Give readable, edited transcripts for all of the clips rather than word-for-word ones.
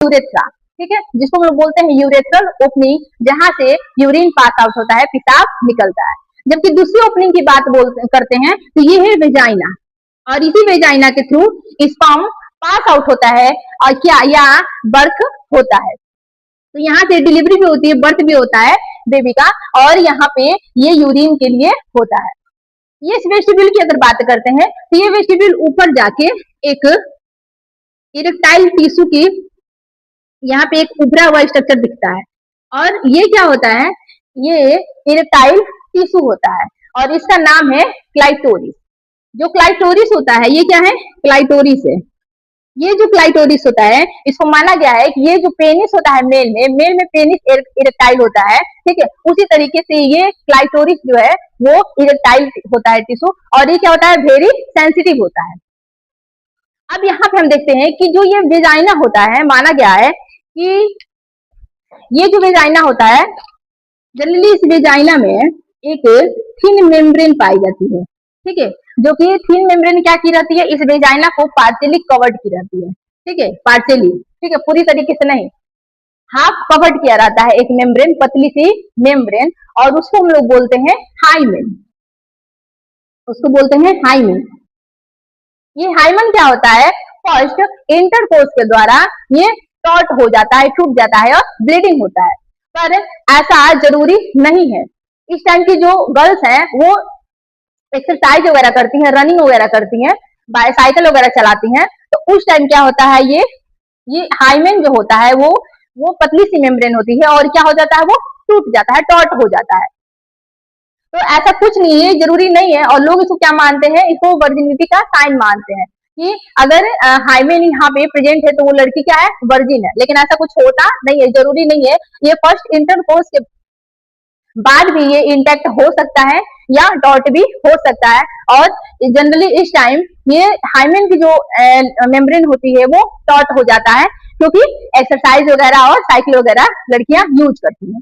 Urethra, ठीक है, जिसको हम लोग बोलते हैं यूरेथ्रल ओपनिंग, जहां से यूरिन पास आउट होता है, पेशाब निकलता है। जबकि दूसरी ओपनिंग की बात करते हैं तो ये है वेजाइना, और इसी वेजाइना के थ्रू स्पर्म पास आउट होता है और क्या या बर्थ होता है। तो यहाँ से डिलीवरी भी होती है, बर्थ भी होता है बेबी का, और यहाँ पे ये यूरिन के लिए होता है। ये इस वेस्टिब्यूल की अगर बात करते हैं तो ये वेस्टिब्यूल ऊपर जाके एक इरेक्टाइल टिश्यू की यहाँ पे एक उभरा हुआ स्ट्रक्चर दिखता है, और ये क्या होता है, ये इरेक्टाइल टिश्यू होता है और इसका नाम है क्लाइटोरिस। जो क्लाइटोरिस होता है ये क्या है, क्लाइटोरिस है। ये जो क्लाइटोरिस होता है इसको माना गया है कि ये जो पेनिस होता है मेल में पेनिस इरेक्टाइल होता है, ठीक है, उसी तरीके से ये क्लाइटोरिस जो है वो इरेक्टाइल होता है टिश्यू, और ये क्या होता है, वेरी सेंसिटिव होता है। अब यहाँ पे हम देखते हैं कि जो ये वेजाइना होता है, माना गया है कि ये जो वेजाइना होता है, जनरली इस वेजाइना में एक थिन मेम्ब्रेन पाई जाती है, ठीक है, जो कि थिन मेम्ब्रेन क्या की रहती है, इस वेजाइना को पार्शियली कवर्ड की रहती है, ठीक है, पार्शियली, ठीक है, पूरी तरीके से नहीं, हाफ कवर्ड किया रहता है एक मेम्ब्रेन, पतली सी मेम्ब्रेन, और उसको हम लोग बोलते हैं हाइमेन, उसको बोलते हैं हाइमेन। ये हाइमेन क्या होता है, फर्स्ट इंटरकोर्स के द्वारा ये टॉट हो जाता है, टूट जाता है और ब्लीडिंग होता है, पर ऐसा जरूरी नहीं है। इस टाइम की जो गर्ल्स हैं वो एक्सरसाइज वगैरह करती हैं, रनिंग वगैरह करती हैं, बाइसाइकिल वगैरह चलाती हैं, तो उस टाइम क्या होता है, ये हाइमेन जो होता है वो पतली सी मेम्ब्रेन होती है, और क्या हो जाता है, वो टूट जाता है, टॉट हो जाता है। तो ऐसा कुछ नहीं है, जरूरी नहीं है, और लोग इसको क्या मानते हैं, इसको वर्जिनिटी का साइन मानते हैं कि अगर हाइमेन यहाँ पे प्रेजेंट है तो वो लड़की क्या है, वर्जिन है, लेकिन ऐसा कुछ होता नहीं है, जरूरी नहीं है। ये फर्स्ट इंटरकोर्स के बाद भी ये इंटैक्ट हो सकता है या डॉट भी हो सकता है, और जनरली इस टाइम ये हाइमेन की जो मेम्ब्रेन होती है वो टॉट हो जाता है, क्योंकि एक्सरसाइज वगैरह और साइकिल वगैरह लड़कियां यूज करती हैं।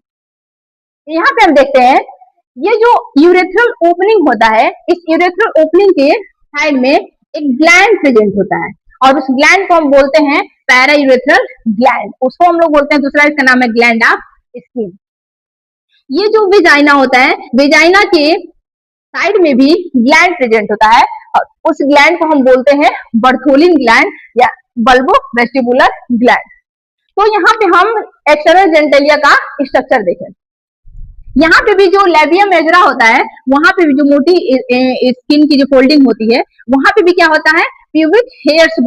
यहाँ पे हम देखते हैं ये जो यूरेथ्रल ओपनिंग होता है, इस यूरेथ्रल ओपनिंग के साइड में एक ग्लैंड प्रेजेंट होता है, और उस ग्लैंड को हम बोलते हैं पैरा यूरेथ्रल ग्लैंड, उसको हम लोग बोलते हैं, दूसरा इसका नाम है ग्लैंड ऑफ स्किन। ये जो वेजाइना होता है, वेजाइना के साइड में भी ग्लैंड प्रेजेंट होता है, और उस ग्लैंड को हम बोलते हैं बर्थोलिन ग्लैंड या बल्बो वेस्टिबुलर ग्लैंड। तो यहाँ पे हम एक्सटर्नल जेनिटलिया का स्ट्रक्चर देखें। यहाँ पे भी जो लेबिया मेजरा होता है, वहां पे भी जो मोटी स्किन की जो फोल्डिंग होती है, वहां पे भी क्या होता है, प्यूबिक हेयर्स